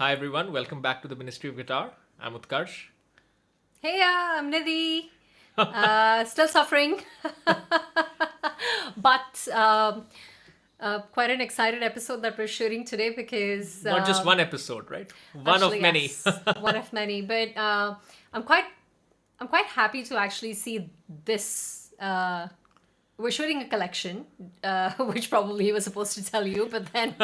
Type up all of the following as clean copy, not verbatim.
Hi everyone, welcome back to the Ministry of Guitar. I'm Utkarsh. Hey, I'm Nidhi. Still suffering, but quite an excited episode that we're shooting today because Not just one episode, right? One of actually, many. yes, one of many. But I'm quite happy to actually see this. We're shooting a collection, which probably he was supposed to tell you, but then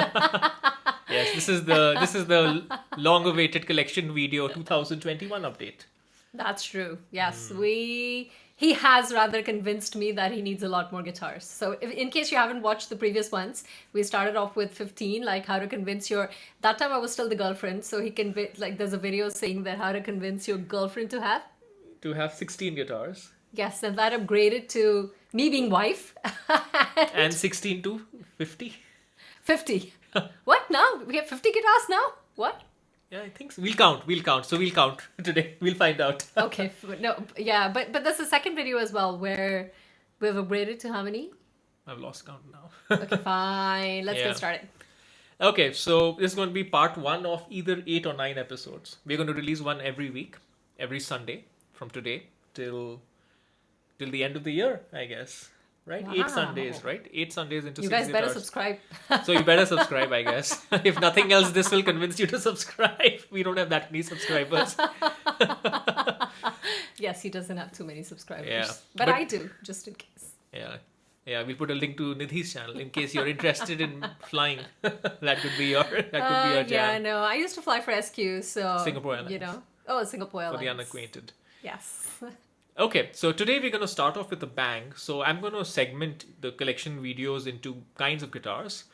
Yes, this is the long-awaited collection video 2021 update. that's true. Yes, he has rather convinced me that he needs a lot more guitars. So in case you haven't watched the previous ones, we started off with 15, like how to convince your, that time I was still the girlfriend, so he like there's a video saying that how to convince your girlfriend to have. To have 16 guitars Yes, and that upgraded to me being wife. and 16 to 50. 50. What now? We have 50 guitars now? What? Yeah, I think so. We'll count. So we'll count today. We'll find out. Okay, no, yeah, but there's a second video as well where we've upgraded to how many? I've lost count now. Okay, fine. Let's Yeah. get started. Okay, so this is going to be part one of either 8 or 9 episodes. We're going to release one every week, every Sunday from today till the end of the year, I guess. Right? 8 Wow. Sundays, right? 8 Sundays into You 6 guys better guitars. subscribe. So you better subscribe, I guess. If nothing else, this will convince you to subscribe. We don't have that many subscribers. Yes, he doesn't have too many subscribers. Yeah, But but- I do, just in case. Yeah. Yeah, we'll put a link to Nidhi's channel in case you're interested in flying. That could be your Yeah, jam. no, I used to fly for SQ, so Singapore Airlines. you know. Oh, Singapore For Airlines. the unacquainted. Yes. Okay, so today we're going to start off with a bang. So I'm going to segment the collection videos into kinds of guitars.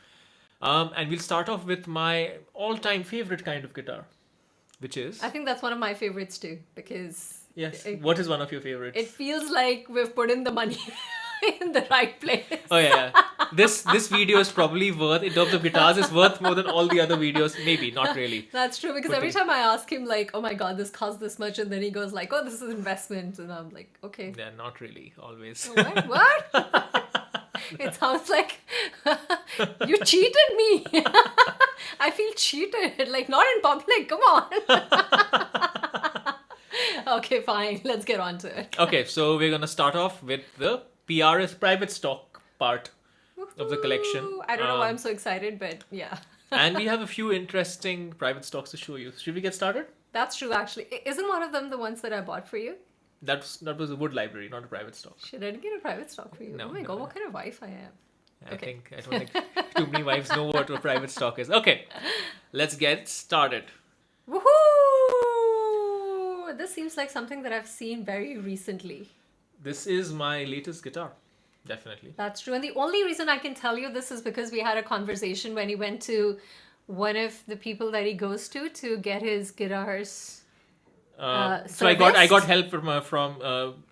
And we'll start off with my all-time favorite kind of guitar, which is... I think that's one of my favorites too, because Yes, it, what is one of your favorites? it feels like we've put in the money in the right place. Oh yeah, this video is probably worth, in terms of guitars, is worth more than all the other videos. Maybe, not really. That's true, because every time I ask him, like, oh my god, this costs this much, and then he goes like, oh, this is investment, and I'm like, okay. Yeah, not really, always. What? What? It sounds like you cheated me. I feel cheated. Like, not in public. Come on. Okay, fine. Let's get on to it. Okay, so we're gonna start off with the PRS Private Stock part of the collection. Woohoo! I don't know why I'm so excited, but yeah. And we have a few interesting private stocks to show you. Should we get started? That's true, actually. Isn't one of them the ones that I bought for you? That was a wood library, not a private stock. Should I get a private stock for you? No, Oh my no, god, no. what kind of wife I am. I Okay. don't think too many wives know what a private stock is. Okay, let's get started. Woohoo! This seems like something that I've seen very recently. This is my latest guitar, definitely. That's true. And the only reason I can tell you this is because we had a conversation when he went to one of the people that he goes to get his guitars. So I got serviced? help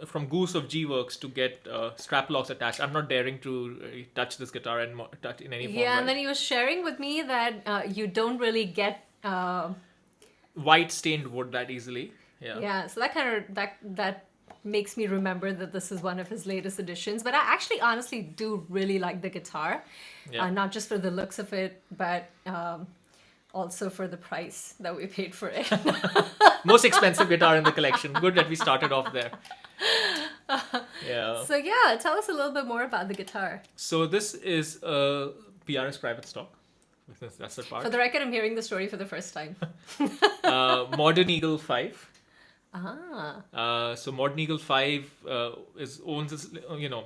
from Goose of G Works to get strap locks attached. I'm not daring to touch this guitar and touch in any form. Yeah, and right? then he was sharing with me that you don't really get. White stained wood that easily. Yeah. Yeah, so that kind of that makes me remember that this is one of his latest editions. But I actually honestly do really like the guitar, Yeah. not just for the looks of it, but also for the price that we paid for it. Most expensive guitar in the collection. Good that we started off there. Yeah. So yeah, tell us a little bit more about the guitar. So this is a PRS private stock. That's the part. For the record, I'm hearing the story for the first time. Modern Eagle 5. Ah, So Modern Eagle 5 owns this,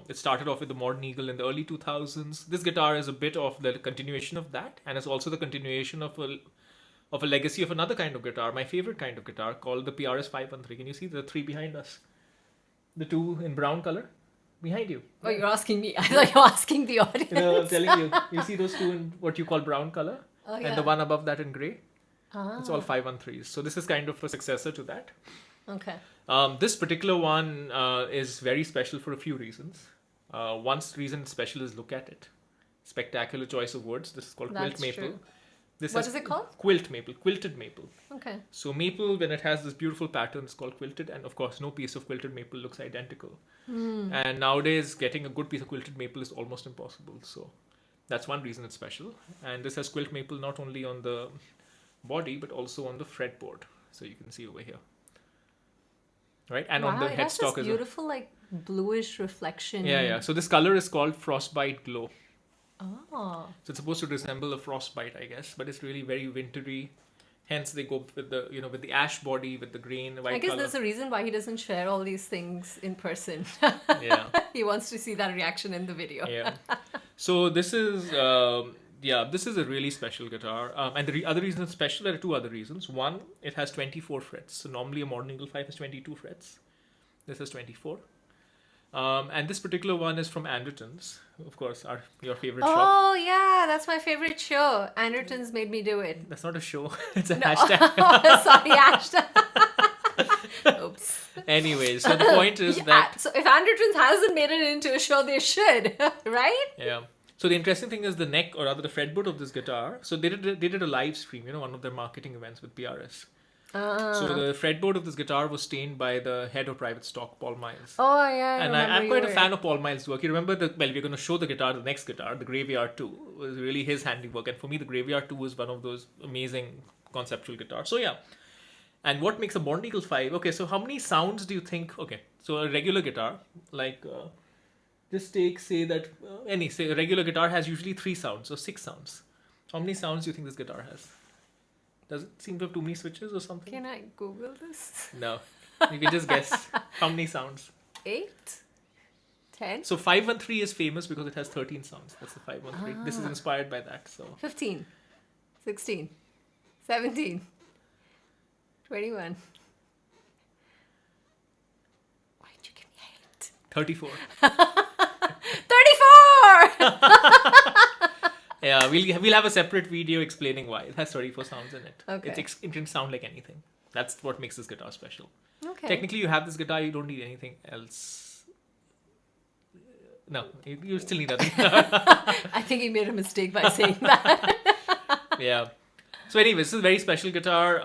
it started off with the Modern Eagle in the early 2000s. This guitar is a bit of the continuation of that, and it's also the continuation of a legacy of another kind of guitar, my favorite kind of guitar, called the PRS 513. Can you see the 3 behind us? The 2 in brown color behind you. oh, you're asking me. I thought you were asking the audience. I'm telling you. You see those 2 in what you call brown color? Oh, And yeah. the one above that in grey? Ah, It's all 513s. So this is kind of a successor to that. okay. This particular one is very special for a few reasons. One reason it's special is look at it. Spectacular choice of words. This is called quilt That's maple. true. This What is it called? Quilt maple, quilted maple. Okay. So maple, when it has this beautiful pattern, it's called quilted, and of course, no piece of quilted maple looks identical. And nowadays, getting a good piece of quilted maple is almost impossible. So that's one reason it's special. And this has quilt maple not only on the body, but also on the fretboard. So you can see over here, right? And Wow, on the it has this headstock as well. beautiful like bluish reflection. Yeah. So this color is called Frostbite Glow. Oh. So it's supposed to resemble a frostbite, I guess, but it's really very wintry. Hence, they go with the with the ash body, with the grain, white I guess color. there's a reason why he doesn't share all these things in person. Yeah. He wants to see that reaction in the video. Yeah. So this is this is a really special guitar. And the other reason it's special, there are two other reasons. One, it has 24 frets. So normally a modern Eagle 5 has 22 frets. This has 24. And this particular one is from Anderton's, of course, your favorite shop. Oh yeah, that's my favorite show. Anderton's made me do it. That's not a show. It's a No. hashtag. Sorry, hashtag. Oops. Anyway, so the point is Yeah, that... so if Anderton's hasn't made it into a show, they should, right? Yeah. So the interesting thing is the neck, or rather the fretboard of this guitar. So they did a live stream, one of their marketing events with PRS. So the fretboard of this guitar was stained by the head of Private Stock, Paul Miles. Oh yeah, And I'm quite a fan of Paul Miles' work. You remember we're going to show the next guitar, the Graveyard 2, was really his handiwork. And for me, the Graveyard 2 is one of those amazing conceptual guitars. So yeah. And what makes a Modern Eagle 5? Okay, so how many sounds do you think? Okay, so a regular guitar, like just take, say that, say a regular guitar has usually 3 sounds or 6 sounds. How many sounds do you think this guitar has? Does it seem to have too many switches or something? Can I Google this? No. You can just guess. How many sounds? 8? 10? So 513 is famous because it has 13 sounds. That's the 513. This is inspired by that. So 15. 16. 17. 21. Why did you give me 8? 34. 34! Yeah, we'll have a separate video explaining why. It has 34 sounds in it. Okay. It didn't sound like anything. That's what makes this guitar special. Okay. Technically, you have this guitar, you don't need anything else. No, you still need nothing. I think he made a mistake by saying that. Yeah. So anyway, this is a very special guitar.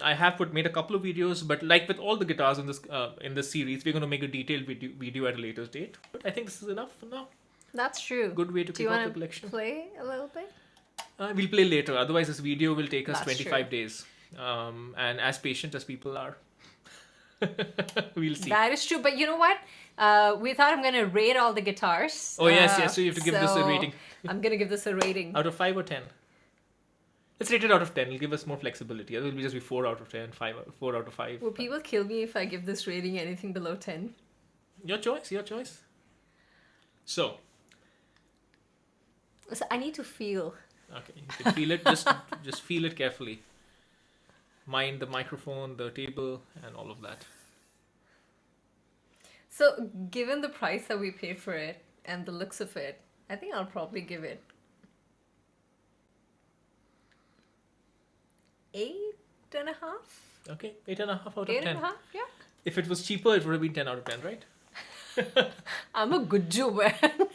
I have made a couple of videos, but like with all the guitars in this series, we're going to make a detailed video at a later date. But I think this is enough for now. That's true. Good way to Do you kick off want the collection. play a little bit? We'll play later. Otherwise, this video will take us That's 25 true. days. And as patient as people are, we'll see. That is true. But you know what? We thought I'm going to rate all the guitars. Oh, yes. So you have to give this a so rating. I'm going to give this a rating. Out of 5 or 10? Let's rate it out of 10. It'll give us more flexibility. It will just be 4 out of 10, 4 out of 5. Will people kill me if I give this rating anything below 10? Your choice. So I need to feel. okay, you can feel it. Just feel it carefully. Mind the microphone, the table, and all of that. So, given the price that we paid for it and the looks of it, I think I'll probably give it 8.5. Okay, 8.5 out of 10. 8.5, yeah. If it was cheaper, it would have been 10 out of 10, right? I'm a Gujju man.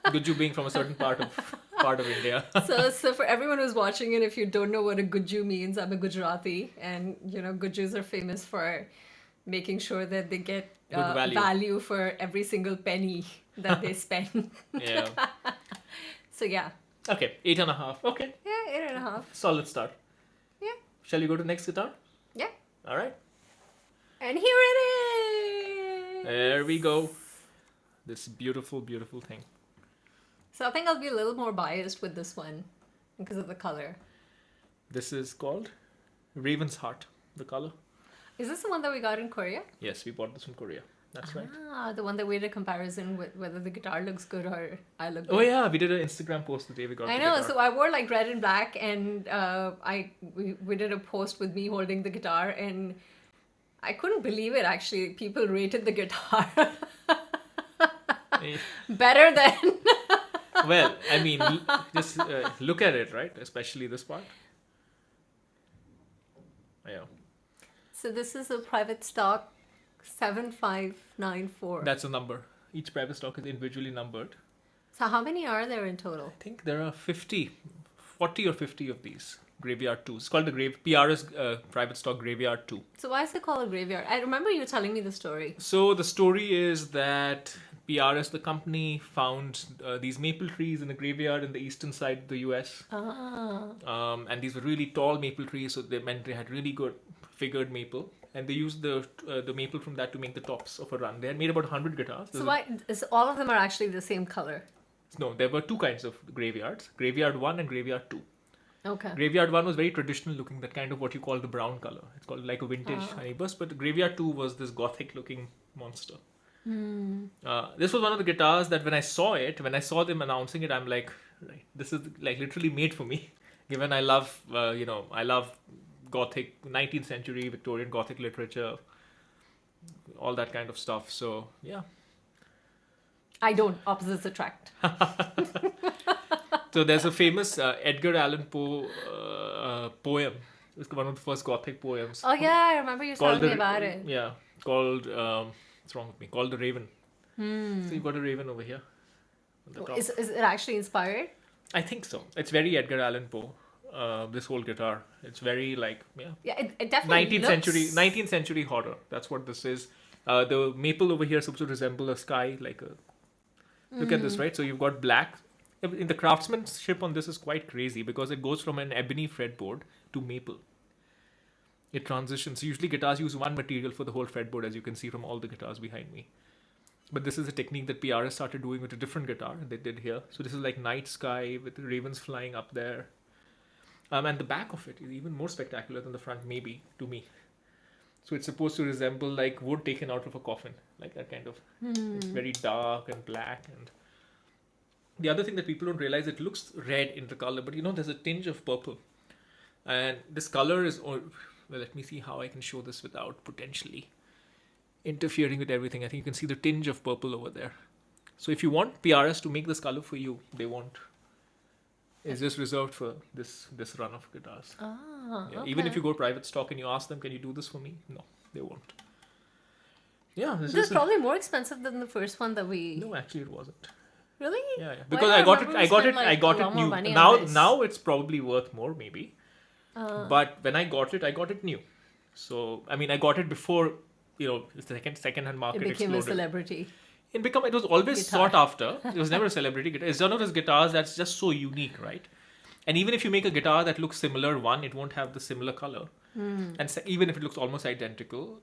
Guju being from a certain part of India. So for everyone who's watching, and if you don't know what a Gujju means, I'm a Gujarati, and Gujus are famous for making sure that they get Good value for every single penny that they spend. Yeah. So yeah. Okay, 8.5. Okay, Yeah, 8.5. solid start. Yeah. Shall we go to the next guitar? Yeah. All right. And here it is. There we go. This beautiful, beautiful thing. So I think I'll be a little more biased with this one because of the color. This is called Raven's Heart, the color. Is this the one that we got in Korea? Yes, we bought this from Korea. That's right. Ah, the one that we did a comparison with whether the guitar looks good or I look good. Oh yeah, we did an Instagram post the day we got I the know. guitar. So I wore like red and black, and we did a post with me holding the guitar, and I couldn't believe it. Actually, people rated the guitar better than. Well, I mean, just look at it, right? Especially this part. Yeah. So this is a private stock 7594. That's a number. Each private stock is individually numbered. So how many are there in total? I think there are 40 or 50 of these Graveyard 2. It's called the PRS Private Stock Graveyard 2. So why is it called a graveyard? I remember you telling me the story. So the story is that PRS, the company, found these maple trees in a graveyard in the eastern side of the US. And these were really tall maple trees, so they meant they had really good figured maple. And they used the maple from that to make the tops of a run. They had made about 100 guitars. So why is all of them are actually the same color? No, there were two kinds of graveyards: Graveyard 1 and Graveyard 2. Okay. Graveyard 1 was very traditional looking, that kind of what you call the brown color. It's called like a vintage honeyburst. But Graveyard 2 was this gothic looking monster. This was one of the guitars that when I saw them announcing it, I'm like, right, this is like literally made for me. Given I love, I love Gothic, 19th century Victorian Gothic literature, all that kind of stuff. So yeah. I don't. Opposites attract. So there's a famous Edgar Allan Poe poem. It's one of the first Gothic poems. Oh yeah, I remember you telling me about it. Yeah, called what's wrong with me? Called The Raven. So you've got a raven over here. On the top. Is it actually inspired? I think so. It's very Edgar Allan Poe. This whole guitar. It's very like Yeah, it definitely 19th century horror. That's what this is. The maple over here is supposed to resemble a sky, like a. Look at this, right? So you've got black. In the craftsmanship on this is quite crazy because it goes from an ebony fretboard to maple. It transitions. Usually guitars use one material for the whole fretboard, as you can see from all the guitars behind me. But this is a technique that PRS started doing with a different guitar they did here. So this is like night sky with ravens flying up there. And the back of it is even more spectacular than the front, maybe, to me. So it's supposed to resemble like wood taken out of a coffin, like that kind of. It's very dark and black. And the other thing that people don't realize, it looks red in the color, but there's a tinge of purple. And this color is, well, let me see how I can show this without potentially interfering with everything. I think you can see the tinge of purple over there. So if you want PRS to make this color for you, they won't. It's just reserved for this run of guitars. Okay. Even if you go private stock and you ask them, can you do this for me? No, they won't. Yeah, this is probably more expensive than the first one that we. No, actually, it wasn't. Really? Yeah. Because I got it new. Now it's probably worth more, maybe. But when I got it new. So I mean, I got it before the second-hand market it became exploded. A celebrity. It was always sought after. It was never a celebrity guitar. It's one of those guitars that's just so unique, right? And even if you make a guitar that looks similar, it won't have the similar color. And even if it looks almost identical.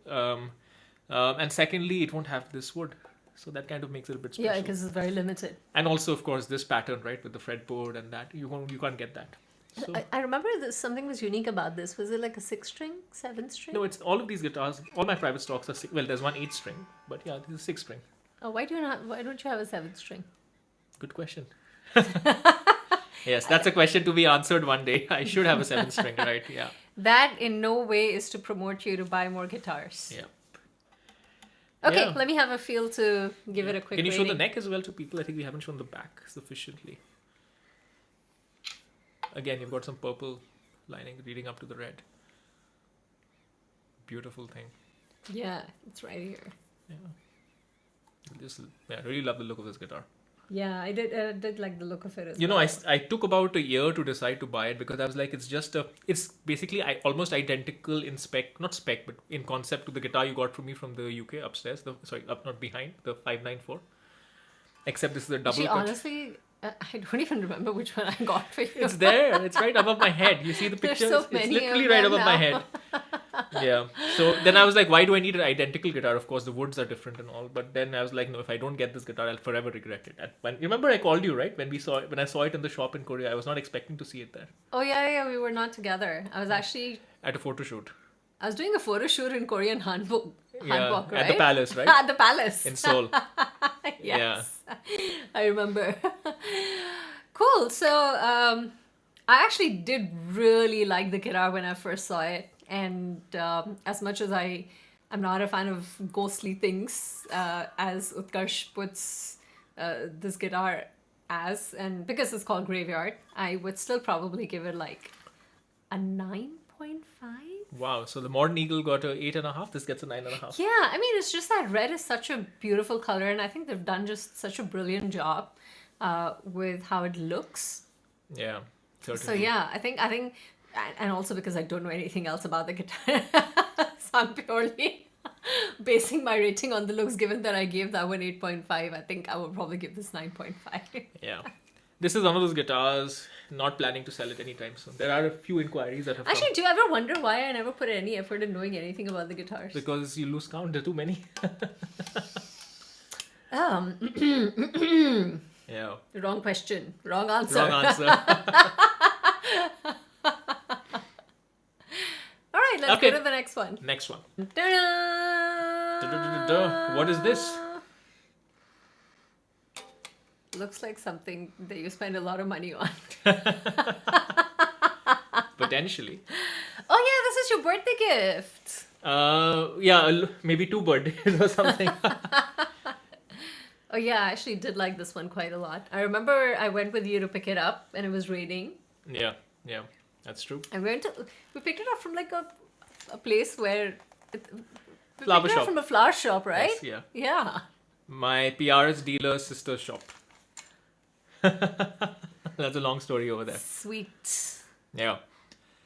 And secondly, it won't have this wood. So that kind of makes it a bit special. Yeah, because it's very limited. And also, of course, this pattern, right, with the fretboard and that. You can't get that. So, I remember something was unique about this. Was it like a 6-string, 7-string? No, it's all of these guitars. All my private stocks are well. There's one 8-string, but yeah, this is 6-string. Oh, why don't you have a 7-string? Good question. Yes, that's a question to be answered one day. I should have a 7-string, right? Yeah. That in no way is to promote you to buy more guitars. Yeah. Okay, Yeah. let me have a feel to give it a quick Can you rating. show the neck as well to people? I think we haven't shown the back sufficiently. Again, you've got some purple lining leading up to the red. Beautiful thing. Yeah, it's right here. I really love the look of this guitar. Yeah, I did like the look of it as You know, well. I took about a year to decide to buy it because I was like, it's basically almost identical in spec, not spec, but in concept to the guitar you got from me from the UK upstairs. Not behind, the 594. Except this is a double cut. Honestly, I don't even remember which one I got for you. It's there. It's right above my head. You see the There's picture? so many It's literally of right them above my now. head. Yeah. So then I was like, why do I need an identical guitar? Of course, the woods are different and all. But then I was like, no, if I don't get this guitar, I'll forever regret it. Remember I called you, right? When I saw it in the shop in Korea, I was not expecting to see it there. Oh yeah, we were not together. I was actually At a photo shoot. I was doing a photo shoot in Korean Hanbok, right? At the palace, right? At the palace. In Seoul. Yes. I remember. Cool. So I actually did really like the guitar when I first saw it. And as much as I'm not a fan of ghostly things, as Utkarsh puts this guitar as, and because it's called Graveyard, I would still probably give it like a 9.5. Wow. So the Modern Eagle got a 8.5. This gets a 9.5. Yeah, I mean, it's just that red is such a beautiful color, and I think they've done just such a brilliant job with how it looks. Yeah. Certainly. So yeah, I think, and also because I don't know anything else about the guitar, so I'm purely Basing my rating on the looks, given that I gave that one 8.5, I think I would probably give this 9.5. Yeah. This is one of those guitars, not planning to sell it anytime soon. There are a few inquiries that have come. Actually, do you ever wonder why I never put any effort in knowing anything about the guitars? Because you lose count, there are too many. Yeah. Wrong question. Wrong answer. Wrong answer. All right, let's Okay. go to the next one. Next one. Ta-da! What is this? Looks like something that you spend a lot of money on. Potentially. Oh yeah, this is your birthday gift. Yeah, maybe 2 birthdays or something. Oh yeah, I actually did like this one quite a lot. I remember I went with you to pick it up and it was raining. Yeah, that's true. We picked it up from like a place where we Flower picked it up shop. from a flower shop, right? Yes, yeah. Yeah. My PRS dealer's sister's shop. That's a long story over there. Sweet. Yeah.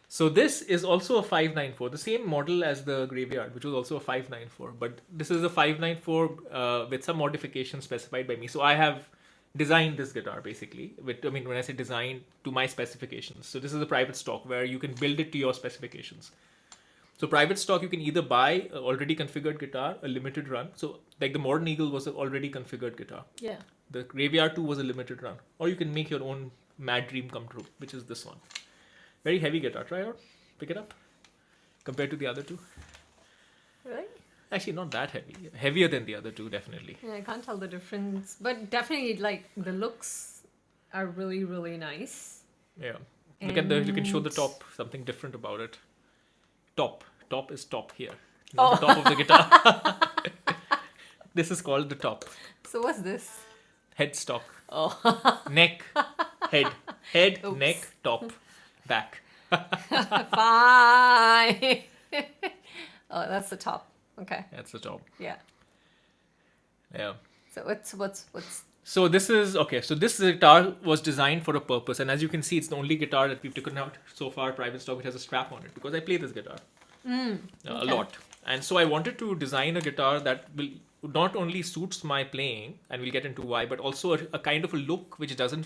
So this is also a 594, the same model as the Graveyard, which was also a 594. But this is a 594 with some modifications specified by me. So I have designed this guitar basically. When I say designed, to my specifications. So this is a private stock where you can build it to your specifications. So private stock, you can either buy an already configured guitar, a limited run. So like the Modern Eagle was an already configured guitar. Yeah. The Graveyard 2 was a limited run. Or you can make your own mad dream come true, which is this one. Very heavy guitar. Try it out. Pick it up. Compared to the other two. Right? Actually, not that heavy. Heavier than the other two, definitely. Yeah, I can't tell the difference. But definitely, like, the looks are really, really nice. Yeah. Look at you can show the top, something different about it. Top is top here. Not the top of the guitar. This is called the top. So what's this? Headstock. Oh. Neck. Head. Head, Oops. neck, top, back. Fine. Oh, that's the top. Okay. That's the top. Yeah. Yeah. So what's So this is okay. So this guitar was designed for a purpose, and as you can see, it's the only guitar that we've taken out so far, private stock, which has a strap on it, because I play this guitar a lot, and so I wanted to design a guitar that will not only suits my playing, and we'll get into why, but also a kind of a look which doesn't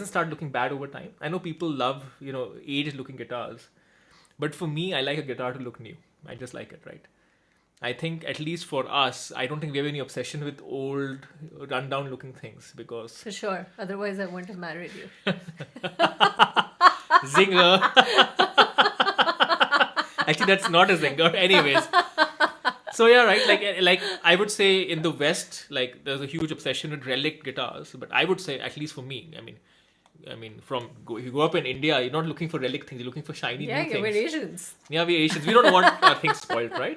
start looking bad over time. I know people love aged looking guitars, but for me, I like a guitar to look new. I just like it, right? I think at least for us, I don't think we have any obsession with old, rundown looking things because for sure. Otherwise, I wouldn't have married you. zinger. Actually, that's not a zinger. Anyways, so yeah, right. Like I would say in the West, like there's a huge obsession with relic guitars. But I would say, at least for me, if you go up in India, you're not looking for relic things. You're looking for shiny Yeah, new things. we're Asians. Yeah, we're Asians. We don't want our things spoiled, right?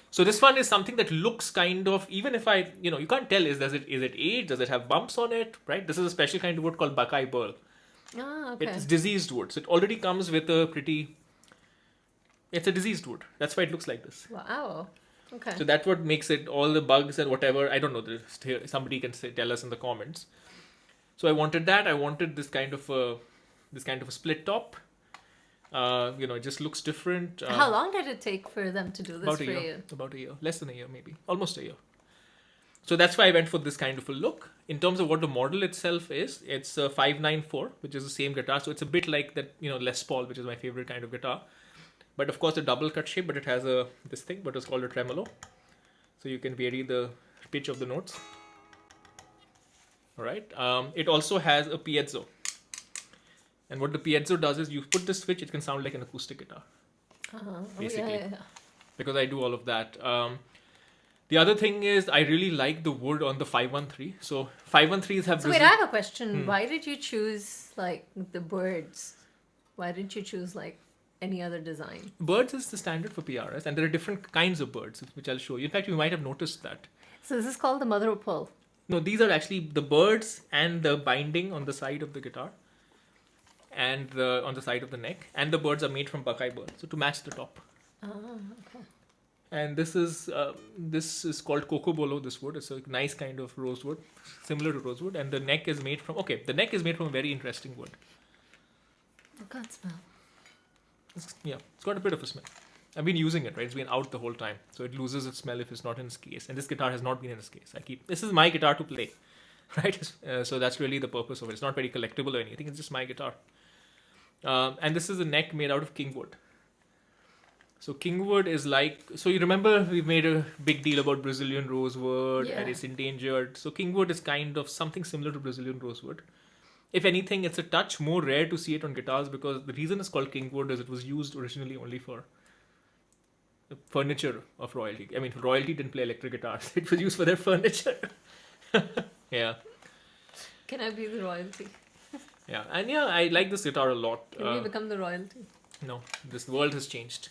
So this one is something that looks kind of, even if you can't tell, is it aged? Does it have bumps on it, right? This is a special kind of wood called Buckeye Burl. Ah, okay. It's diseased wood. So it already comes with it's a diseased wood. That's why it looks like this. Wow. Okay. So that's what makes it all the bugs and whatever. I don't know. Somebody can tell us in the comments. So I wanted that. I wanted this kind of a split top. It just looks different. How long did it take for them to do this for you? About a year. Less than a year, maybe. Almost a year. So that's why I went for this kind of a look. In terms of what the model itself is, it's a 594, which is the same guitar. So it's a bit like that, Les Paul, which is my favorite kind of guitar. But of course, a double cut shape, but it has this thing, but it's called a tremolo. So you can vary the pitch of the notes. All right. It also has a piezo. And what the piezo does is you put the switch, it can sound like an acoustic guitar. Basically. Yeah. Because I do all of that. The other thing is I really like the wood on the 513. So 513s have... So wait, I have a question. Why did you choose like the birds? Why didn't you choose like any other design? Birds is the standard for PRS, and there are different kinds of birds, which I'll show you. In fact, you might have noticed that. So this is called the mother of pearl. No, these are actually the birds and the binding on the side of the guitar. And on the side of the neck, and the birds are made from Buckeye Burl, so to match the top. Okay. And this is called Cocobolo. This wood, it's a nice kind of rosewood, similar to rosewood, and the neck is made from a very interesting wood. I can't smell. It's got a bit of a smell. I've been using it, right? It's been out the whole time, so it loses its smell if it's not in its case. And this guitar has not been in its case. This is my guitar to play, right? So that's really the purpose of it. It's not very collectible or anything. It's just my guitar. And this is a neck made out of kingwood. So kingwood is like, so you remember we made a big deal about Brazilian rosewood and it's endangered. So kingwood is kind of something similar to Brazilian rosewood. If anything, it's a touch more rare to see it on guitars because the reason it's called kingwood is it was used originally only for the furniture of royalty. I mean, royalty didn't play electric guitars. It was used for their furniture. Yeah. Can I be the royalty? Yeah. And yeah, I like this guitar a lot. Can we become the royalty? No, this world has changed.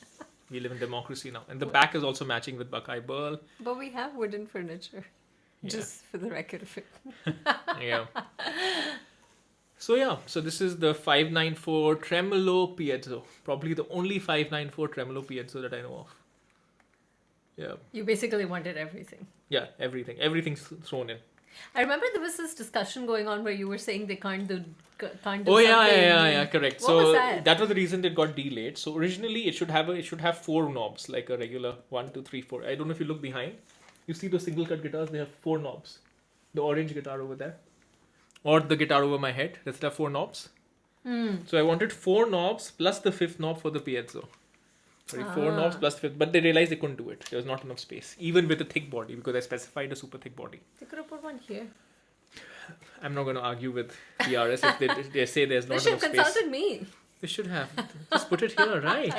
We live in democracy now. And the back is also matching with Buckeye Burl. But we have wooden furniture. Yeah. Just for the record of it. Yeah. So this is the 594 Tremolo Piezo. Probably the only 594 Tremolo Piezo that I know of. Yeah. You basically wanted everything. Yeah, everything. Everything's thrown in. I remember there was this discussion going on where you were saying they can't do Oh something. yeah, correct. What So was that? was the reason it got delayed. So originally it should have 4 knobs, like a regular 1, 2, 3, 4. I don't know if you look behind. You see those single cut guitars, they have 4 knobs. The orange guitar over there. Or the guitar over my head. Does it have 4 knobs? So I wanted 4 knobs plus the 5th knob for the piezo. Sorry, 4 knobs plus 5th. But they realized they couldn't do it. There was not enough space. Even with a thick body, because I specified a super thick body. They could have put one here. I'm not going to argue with PRS if they say there's They not should enough have space. consulted me. They should have. Just put it here, right?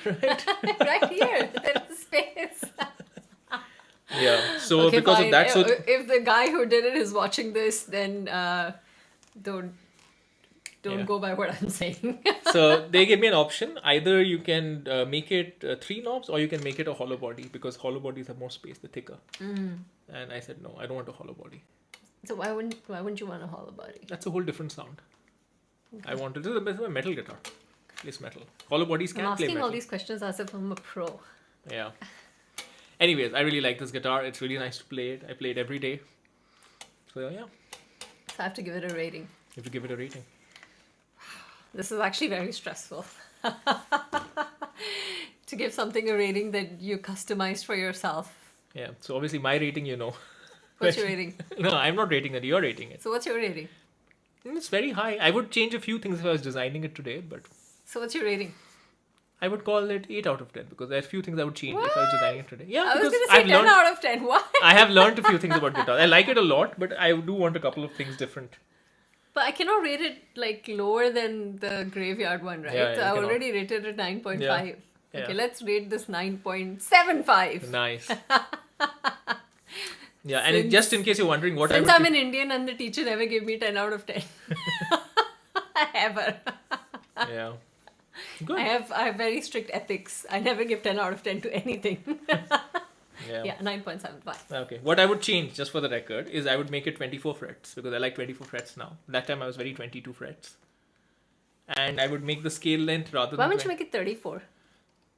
Right. Right here. There's space. Yeah. So Okay, because fine. of that, so If the guy who did it is watching this, then don't Yeah. go by what I'm saying. so they gave me an option. Either you can make it 3 knobs, or you can make it a hollow body because hollow bodies have more space, they're thicker. And I said no, I don't want a hollow body. So why wouldn't you want a hollow body? That's a whole different sound. I wanted this is a metal guitar. Plays metal. Hollow bodies I'm can play asking metal. all these questions as if I'm a pro. Yeah. Anyways, I really like this guitar. It's really nice to play it. I play it every day. So yeah, So I have to give it a rating. you have to give it a rating. This is actually very stressful. To give something a rating that you customized for yourself. Yeah. So obviously my rating, you know. What's your rating? No, I'm not rating it. You're rating it. So what's your rating? It's very high. I would change a few things if I was designing it today, but So what's your rating? I would call it 8 out of 10 because there are a few things I would change if I was designing it today. Yeah, I was because going to say I've 10 learned, out of 10. Why? I have learned a few things about guitars. I like it a lot, but I do want a couple of things different. But I cannot rate it like lower than the graveyard one, right? Yeah, you I cannot. already rated it 9.5. Yeah. Okay, Yeah. let's rate this 9.75. Nice. Yeah, and just in case you're wondering what Since I I'm would an Indian and the teacher never gave me 10 out of 10. Ever. Yeah. Good. I have very strict ethics. I never give 10 out of 10 to anything. Yeah, 9.75. Okay. What I would change, just for the record, is I would make it 24 frets because I like 24 frets now. That time I was very 22 frets. And I would make the scale length rather Why than... wouldn't you make it 34?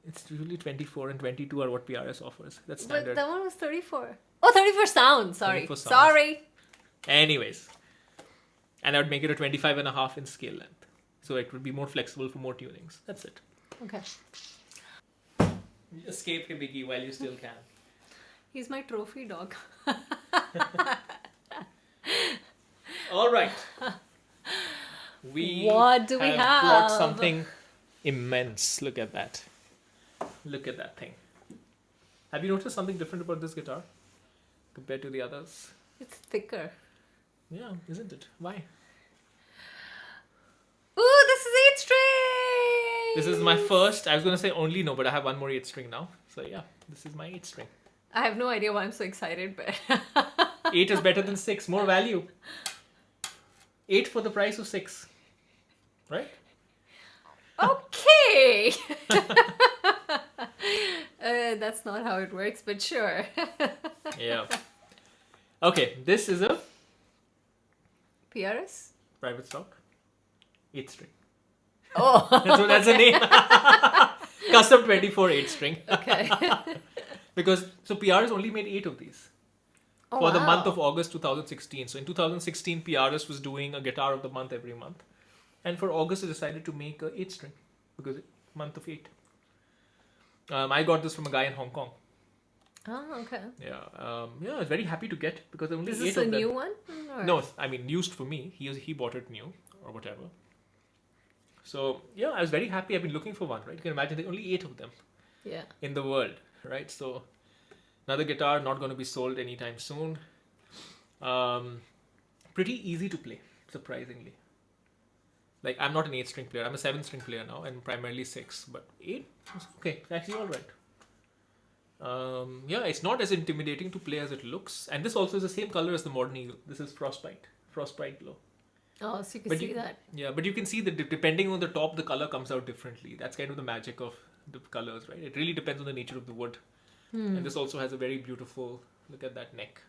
It's usually 24 and 22 are what PRS offers. That's But standard. that one was 34. Oh, 34 sounds. Sorry. 34 sounds. Sorry. Anyways. And I would make it a 25 and a half in scale length. So it would be more flexible for more tunings. That's it. Okay. Escape him, Biggie, while you still can. He's my trophy dog. All right. We What do we brought have? something immense. Look at that. Look at that thing. Have you noticed something different about this guitar compared to the others? It's thicker. Yeah, isn't it? Why? Ooh, this is 8 string! This is my first. I was going to say only no, but I have one more 8 string now. So yeah, this is my 8 string. I have no idea why I'm so excited, but 8 is better than 6. More value. 8 for the price of 6. Right? okay. That's not how it works, but sure. Yeah. Okay, this is a PRS? private stock. 8 string. Oh, That's a name. Custom 24 8 string. okay. Because PRS only made 8 of these Oh, for the wow. month of August 2016. So in 2016, PRS was doing a guitar of the month every month, and for August they decided to make a 8 string because month of 8. I got this from a guy in Hong Kong. Oh, okay. Yeah, I was very happy to get it because only Is 8 this of a them. new one? Or- No, I mean used for me. He bought it new or whatever. So yeah, I was very happy. I've been looking for one. Right, you can imagine there are only 8 of them Yeah. in the world. Right, so another guitar not going to be sold anytime soon. Pretty easy to play, surprisingly. Like I'm not an 8-string player. I'm a 7-string player now, and primarily 6. But 8, is okay. It's actually all right. Yeah, it's not as intimidating to play as it looks. And this also is the same color as the Modern Eagle. This is Frostbite glow. Oh, so you can But see you, that. yeah, but you can see that depending on the top, the color comes out differently. That's kind of the magic of the colors, right? It really depends on the nature of the wood. And this also has a very beautiful, look at that neck.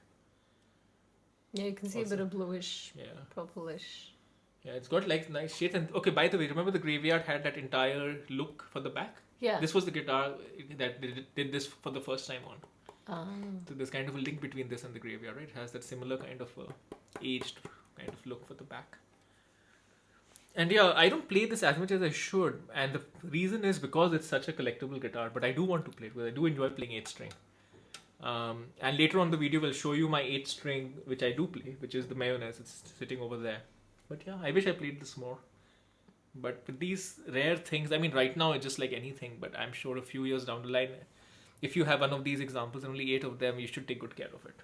Yeah, you can see Also- a bit of bluish, Yeah. purplish. Yeah, it's got like nice shades. And okay, by the way, remember the Graveyard had that entire look for the back? Yeah. This was the guitar that did this for the first time on. Ah. So there's kind of a link between this and the Graveyard, right? It has that similar kind of aged kind of look for the back. And yeah, I don't play this as much as I should. And the reason is because it's such a collectible guitar. But I do want to play it because I do enjoy playing 8-string. And later on the video, we'll show you my 8-string, which I do play, which is the Mayonnaise. It's sitting over there. But yeah, I wish I played this more. But with these rare things, I mean, right now it's just like anything. But I'm sure a few years down the line, if you have one of these examples and only 8 of them, you should take good care of it.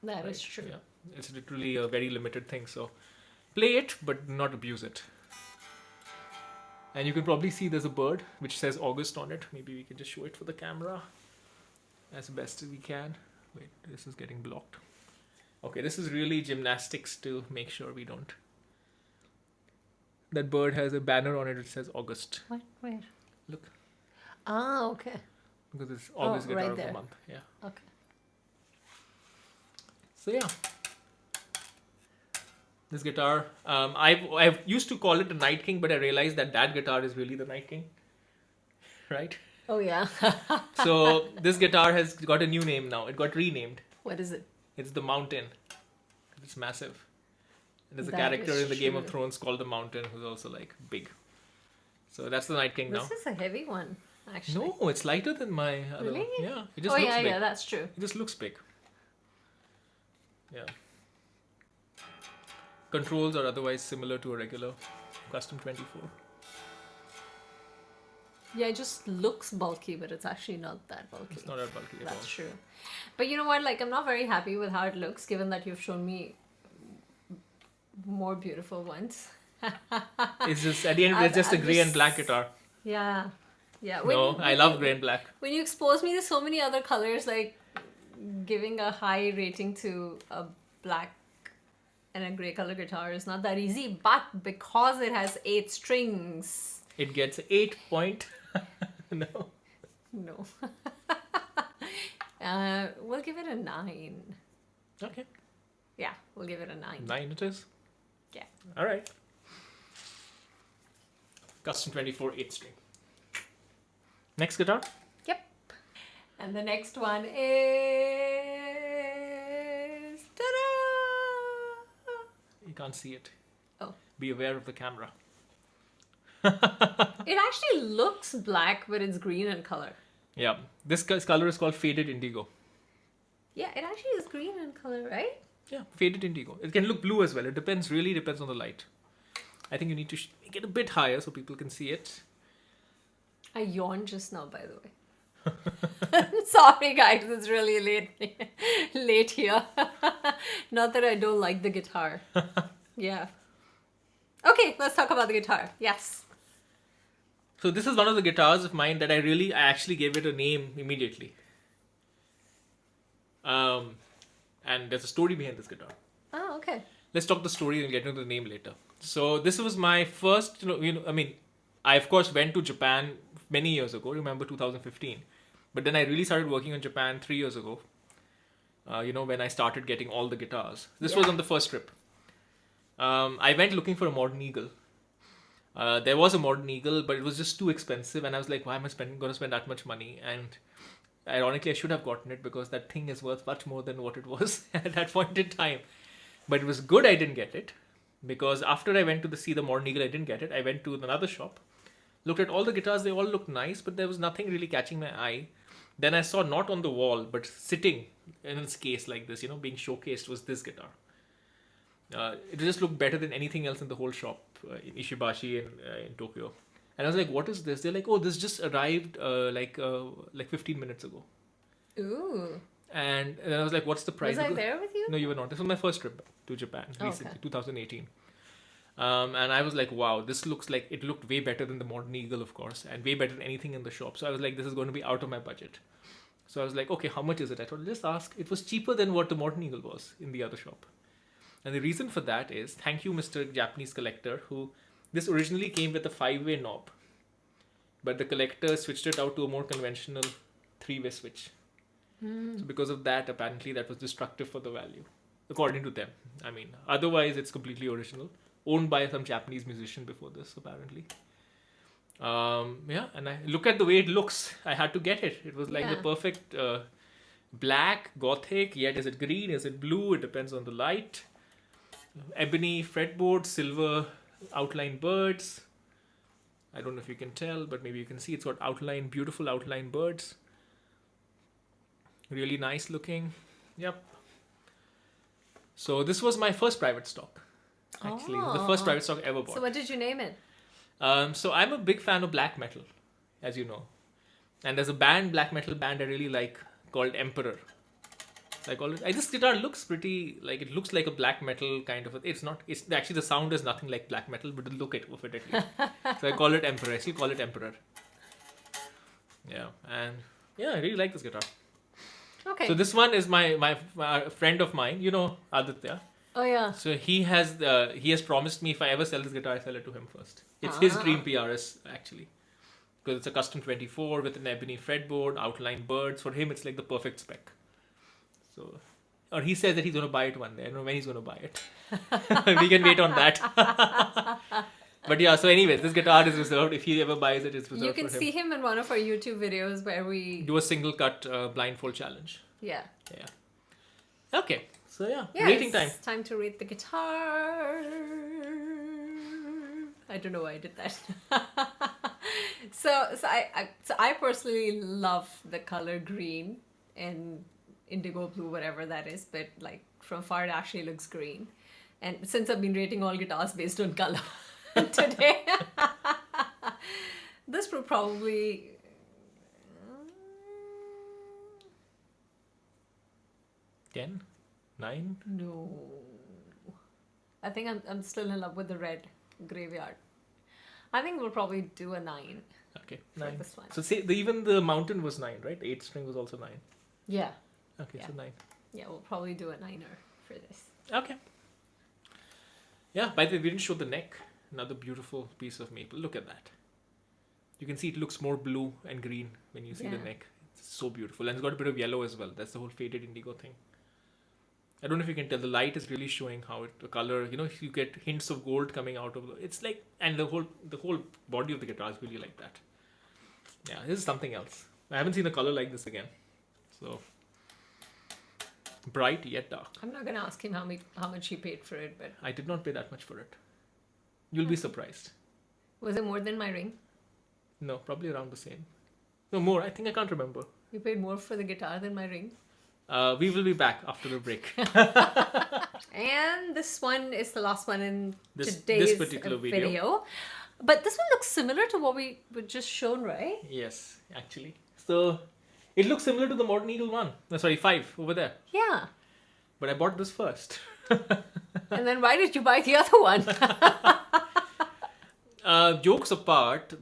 That Right? is true. Yeah, it's literally a very limited thing. So play it, but not abuse it. And you can probably see there's a bird which says August on it. Maybe we can just show it for the camera as best as we can. Wait, this is getting blocked. Okay, this is really gymnastics to make sure we don't. That bird has a banner on it that says August. What? Where? Look, Ah, okay. because it's August right guitar of there. the month. Yeah. Okay. So yeah, this guitar, I've used to call it a Night King, but I realized that guitar is really the Night King, right? Oh, yeah. So this guitar has got a new name now. It got renamed. What is it? It's the Mountain. It's massive. And there's a That character is in the Game of true. Thrones called the Mountain who's also like big. So that's the Night King now. This is a heavy one, actually. No, it's lighter than my other Really? one. Yeah, it just Oh, looks yeah, big. yeah, that's true. It just looks big. Yeah. Controls are otherwise similar to a regular Custom 24. Yeah, it just looks bulky, but it's actually not that bulky. It's not that bulky at all. That's true. But you know what? Like, I'm not very happy with how it looks, given that you've shown me more beautiful ones. It's just, at the end, it's just a I'm grey and just- black guitar. Yeah. Yeah. No, I love grey and black. When you expose me to so many other colors, like giving a high rating to a black and a grey color guitar is not that easy. But because it has 8 strings, It gets 8 point. No. no. We'll give it a 9. Okay. Yeah, we'll give it a 9. 9 it is. Yeah. All right. Custom 24 8-string. Next guitar. Yep. And the next one is. Ta-da! You can't see it. Oh. Be aware of the camera. It actually looks black, but it's green in color. Yeah. This color is called Faded Indigo. Yeah, it actually is green in color, right? Yeah, Faded Indigo. It can look blue as well. It really depends on the light. I think you need to make it a bit higher so people can see it. I yawned just now, by the way. Sorry, guys, it's really late here. Not that I don't like the guitar. Yeah. Okay, let's talk about the guitar. Yes. So this is one of the guitars of mine that I actually gave it a name immediately. And there's a story behind this guitar. Oh, okay. Let's talk the story and get into the name later. So this was my first, I of course went to Japan many years ago, remember 2015. But then I really started working in Japan 3 years ago. When I started getting all the guitars. This was on the first trip. I went looking for a Modern Eagle. There was a Modern Eagle, but it was just too expensive. And I was like, why am I going to spend that much money? And ironically, I should have gotten it because that thing is worth much more than what it was at that point in time. But it was good I didn't get it. Because after I went to see the Modern Eagle, I didn't get it. I went to another shop Looked at all the guitars, they all looked nice, but there was nothing really catching my eye. Then I saw, not on the wall, but sitting in its case like this, being showcased, was this guitar. It just looked better than anything else in the whole shop in Ishibashi in Tokyo. And I was like, what is this? They're like, oh, this just arrived like 15 minutes ago. Ooh. And then I was like, what's the price? Was I there with you? No, you were not. This was my first trip to Japan recently, Okay. 2018. And I was like, wow, this looks like, it looked way better than the Modern Eagle, of course, and way better than anything in the shop. So I was like, this is going to be out of my budget. So I was like, okay, how much is it? I thought, just ask. It was cheaper than what the Modern Eagle was in the other shop. And the reason for that is, thank you, Mr. Japanese collector, who, this originally came with a 5-way knob, but the collector switched it out to a more conventional 3-way switch. So because of that, apparently that was destructive for the value, according to them. I mean, otherwise it's completely original, owned by some Japanese musician before this, apparently. And I look at the way it looks. I had to get it. It was like the perfect black, gothic, yet is it green, is it blue? It depends on the light. Ebony fretboard, silver outline birds. I don't know if you can tell, but maybe you can see it's got beautiful outline birds. Really nice looking. Yep. So this was my first private stock. Actually, it was the first private stock I ever bought. So what did you name it? So I'm a big fan of black metal, as you know. And there's a black metal band I really like called Emperor. This guitar looks pretty, like, it looks like a black metal kind of, it's actually the sound is nothing like black metal, but the look of it at least. So I call it Emperor. I still call it Emperor. Yeah, and I really like this guitar. Okay. So this one is my friend of mine, Aditya. Oh yeah. So he has promised me if I ever sell this guitar, I sell it to him first. It's his dream PRS, actually, because it's a custom 24 with an ebony fretboard, outline birds. For him, it's like the perfect spec. So, or he says that he's going to buy it one day. I don't know when he's going to buy it. We can wait on that. But yeah, so anyways, this guitar is reserved. If he ever buys it, it's reserved You can for him. see him in one of our YouTube videos where we Do a single cut blindfold challenge. Yeah. Okay. So Yeah, rating time. it's time to rate the guitar. I don't know why I did that. So I personally love the color green and indigo blue, whatever that is, but like from far it actually looks green. And since I've been rating all guitars based on color today, this will probably 10, 9. no. I think I'm still in love with the red graveyard. I think we'll probably do a 9. Okay, for 9. this one. So say even the mountain was 9, right? 8 string was also 9. Yeah. Okay, Yeah. so 9. Yeah, we'll probably do a 9er for this. Okay. Yeah, by the way, we didn't show the neck. Another beautiful piece of maple. Look at that. You can see it looks more blue and green when you see the Yeah. neck. It's so beautiful. And it's got a bit of yellow as well. That's the whole faded indigo thing. I don't know if you can tell. The light is really showing how the color, you get hints of gold coming out of it's like, and the whole body of the guitar is really like that. Yeah, this is something else. I haven't seen a color like this again. So bright yet dark. I'm not gonna ask him how much he paid for it, but I did not pay that much for it. You'll be surprised. was it more than my ring? No, probably around the same. No, more. I think I can't remember. You paid more for the guitar than my ring? We will be back after the break. And this one is the last one in This today's particular video. But this one looks similar to what we were just shown, right? Yes, actually. So it looks similar to the Modern Eagle 1. No, sorry, 5 over there. Yeah. But I bought this first. And then why did you buy the other one? Jokes apart,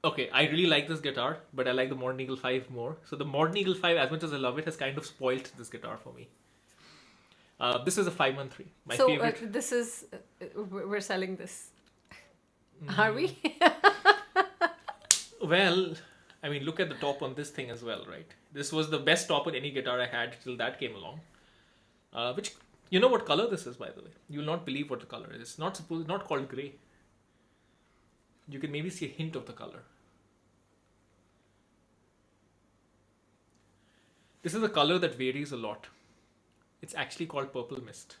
okay, I really like this guitar, but I like the Modern Eagle 5 more. So the Modern Eagle 5, as much as I love it, has kind of spoilt this guitar for me. This is a 513. My So favorite. this is we're selling this. Are we? Well, I mean, look at the top on this thing as well, right? This was the best top on any guitar I had till that came along. Which, you know what color this is, by the way? You will not believe what the color is. It's not called grey. You can maybe see a hint of the color. This is a color that varies a lot. It's actually called purple mist.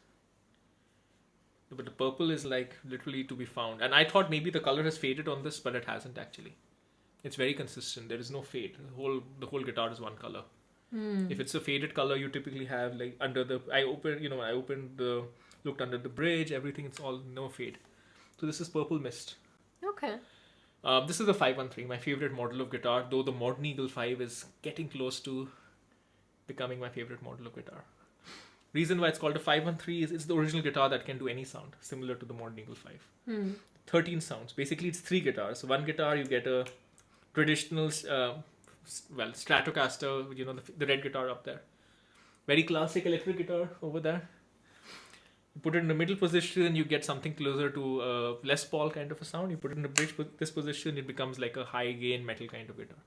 But the purple is like literally to be found. And I thought maybe the color has faded on this, but it hasn't actually. It's very consistent. There is no fade. The whole guitar is one color. If it's a faded color, you typically have like under the. I opened the looked under the bridge. Everything. It's all no fade. So this is Purple Mist. Okay. This is the 513, my favorite model of guitar. Though the Modern Eagle 5 is getting close to becoming my favorite model of guitar. Reason why it's called a 513 is it's the original guitar that can do any sound, similar to the Modern Eagle 5. 13 sounds. Basically, it's 3 guitars. One guitar, you get a traditional, Stratocaster, the red guitar up there. Very classic electric guitar over there. You put it in the middle position, you get something closer to Les Paul kind of a sound. You put it in the bridge, this position, it becomes like a high gain metal kind of guitar.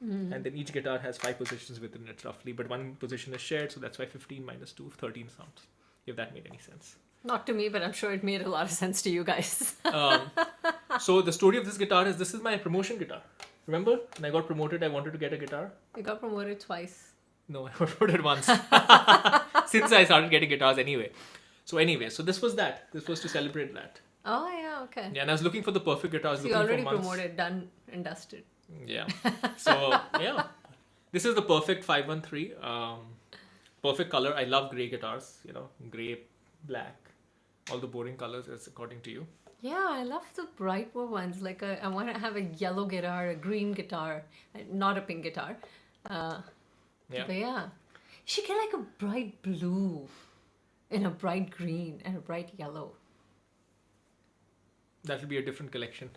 And then each guitar has 5 positions within it roughly, but one position is shared, so that's why 15 minus 2, 13 sounds, if that made any sense. Not to me, but I'm sure it made a lot of sense to you guys. So the story of this guitar is this is my promotion guitar. Remember, when I got promoted, I wanted to get a guitar. You got promoted twice. No, I got promoted once. Since I started getting guitars anyway. So this was that. This was to celebrate that. Oh, yeah, okay. Yeah, and I was looking for the perfect guitar. So you already promoted, done and dusted. Yeah. So, yeah. This is the perfect 513. Perfect color. I love grey guitars. Grey, black. All the boring colors as according to you. Yeah, I love the brighter ones. Like I want to have a yellow guitar, a green guitar, not a pink guitar. Yeah. But yeah, you should get like a bright blue and a bright green and a bright yellow. That will be a different collection.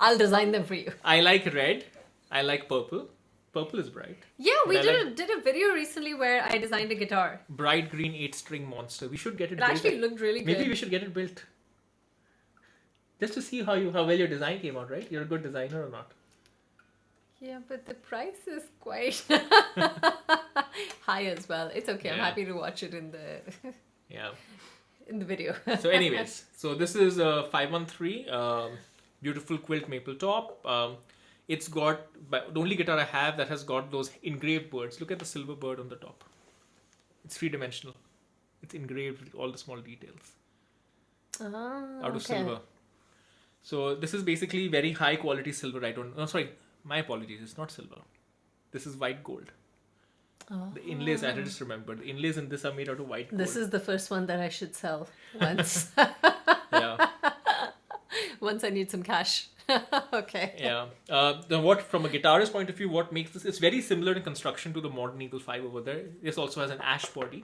I'll design them for you. I like red. I like purple. Purple is bright. Yeah, we did a video recently where I designed a guitar. Bright green 8-string monster. We should get it It built. actually looked really good. Maybe we should get it built. Just to see how well your design came out, right? You're a good designer or not? Yeah, but the price is quite high as well. It's okay. I'm Yeah. happy to watch it in the Yeah. in the video. So anyways, this is a 513, beautiful quilt maple top. It's got the only guitar I have that has got those engraved birds. Look at the silver bird on the top. It's 3-dimensional. It's engraved with all the small details out of silver. So this is basically very high quality silver. My apologies. It's not silver. This is white gold. Oh. The inlays, I just remembered. The inlays in this are made out of white gold. This is the first one that I should sell once. Yeah. Once I need some cash. Okay. Yeah. From a guitarist point of view, what makes this? It's very similar in construction to the Modern Eagle 5 over there. This also has an ash body.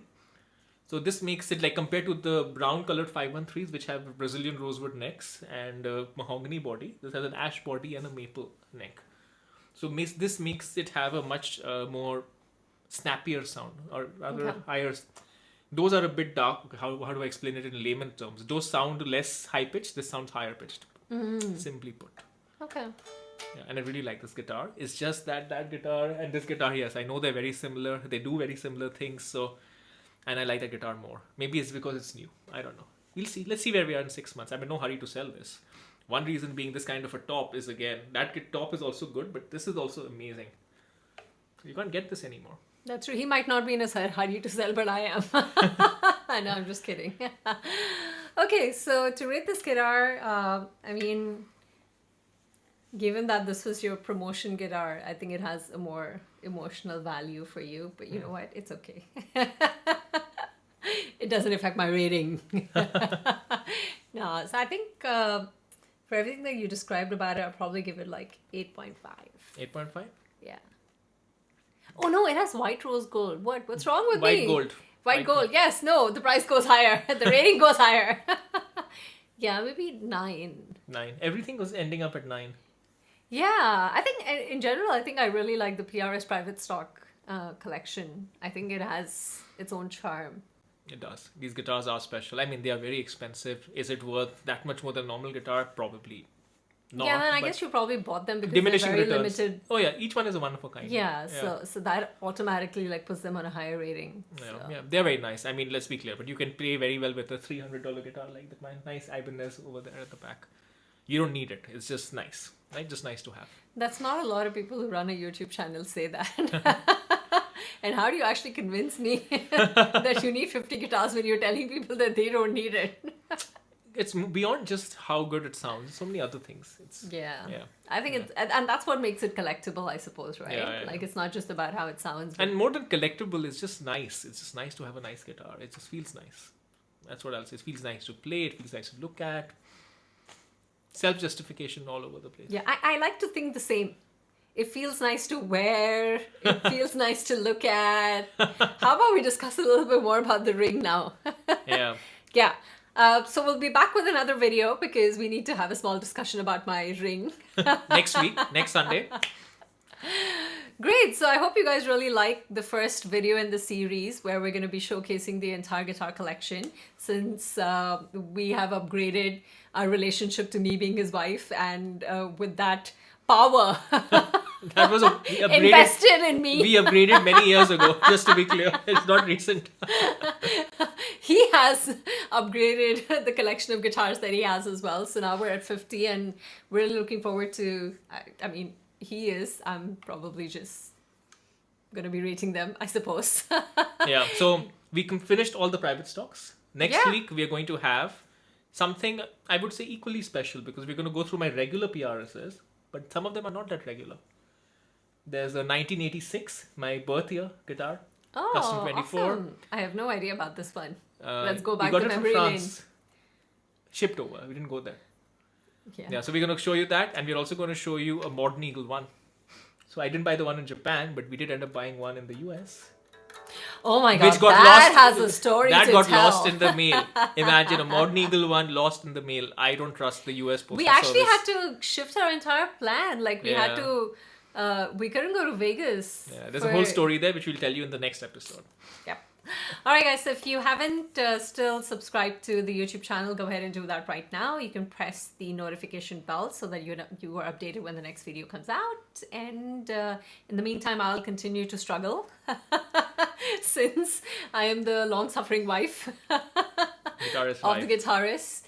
So this makes it like compared to the brown colored 513s, which have Brazilian rosewood necks and mahogany body. This has an ash body and a maple neck. So this makes it have a much more snappier sound, or rather higher. Those are a bit dark. How do I explain it in layman terms? Those sound less high pitched. This sounds higher pitched. Simply put. Okay. Yeah, and I really like this guitar. It's just that guitar and this guitar, yes, I know they're very similar. They do very similar things. So, and I like the guitar more. Maybe it's because it's new. I don't know. We'll see. Let's see where we are in 6 months. I'm in no hurry to sell this. One reason being this kind of a top is, again, that top is also good, but this is also amazing. You can't get this anymore. That's true. He might not be in a hurry to sell, but I am. No, I'm just kidding. Okay, so to rate this guitar, given that this was your promotion guitar, I think it has a more emotional value for you. But you know what? It's okay. It doesn't affect my rating. No, so I think for everything that you described about it, I'll probably give it like 8.5. 8.5? Yeah. Oh no, it has white rose gold. What's wrong with White me? gold. White gold. Yes, no, the price goes higher. The rating goes higher. Yeah, maybe 9. 9. Everything was ending up at 9. Yeah, I think in general, I really like the PRS Private Stock collection. I think it has its own charm. It does. These guitars are special. I mean, they are very expensive. Is it worth that much more than a normal guitar? Probably not. Yeah, and I guess you probably bought them because diminishing they're very returns. limited. Oh yeah, each one is a one of a kind. Yeah, so that automatically like puts them on a higher rating. Yeah, they're very nice. I mean, let's be clear, but you can play very well with a $300 guitar like the nice Ibanez over there at the back. You don't need it. It's just nice, right? Just nice to have. That's not a lot of people who run a YouTube channel say that. And how do you actually convince me that you need 50 guitars when you're telling people that they don't need it? It's beyond just how good it sounds. So many other things. Yeah. Yeah. I think it's, and that's what makes it collectible, I suppose, right? Yeah, yeah, Like, yeah. it's not just about how it sounds. But And more than collectible, it's just nice. It's just nice to have a nice guitar. It just feels nice. That's what I'll say. It feels nice to play. It feels nice to look at. Self-justification all over the place. yeah, I like to think the same. It feels nice to wear. It feels nice to look at. How about we discuss a little bit more about the ring now? Yeah. Yeah. So we'll be back with another video because we need to have a small discussion about my ring. Next week, next Sunday. Great. So I hope you guys really like the first video in the series where we're going to be showcasing the entire guitar collection, since we have upgraded our relationship to me being his wife, and with that power That was we upgraded. invested in me. We upgraded many years ago, just to be clear. It's not recent. He has upgraded the collection of guitars that he has as well. So now we're at 50 and we're really looking forward to, I mean, he is. I'm probably just going to be rating them, I suppose. Yeah. So we finished all the private stocks. Next Yeah. week, we are going to have something I would say equally special, because we're going to go through my regular PRSs, but some of them are not that regular. There's a 1986, my birth year guitar. Oh, Custom 24. awesome. I have no idea about this one. Let's go back we got to it from memory lane. France. Shipped over. We didn't go there. Yeah. Yeah, so we're going to show you that, and we're also going to show you a Modern Eagle one. So I didn't buy the one in Japan, but we did end up buying one in the US. Oh my god, Which got that lost. has a story That to got tell. lost in the mail. Imagine a Modern Eagle one lost in the mail. I don't trust the US postal We actually service. had to shift our entire plan. Like, we had Yeah. to, we couldn't go to Vegas. Yeah, there's a whole story there which we'll tell you in the next episode. Yep. All right, guys. So if you haven't still subscribed to the YouTube channel, go ahead and do that right now. You can press the notification bell so that you are updated when the next video comes out. And in the meantime, I'll continue to struggle since I am the long-suffering wife Guitarist of the life. guitarist.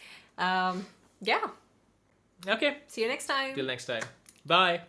Yeah. Okay. See you next time. Till next time. Bye.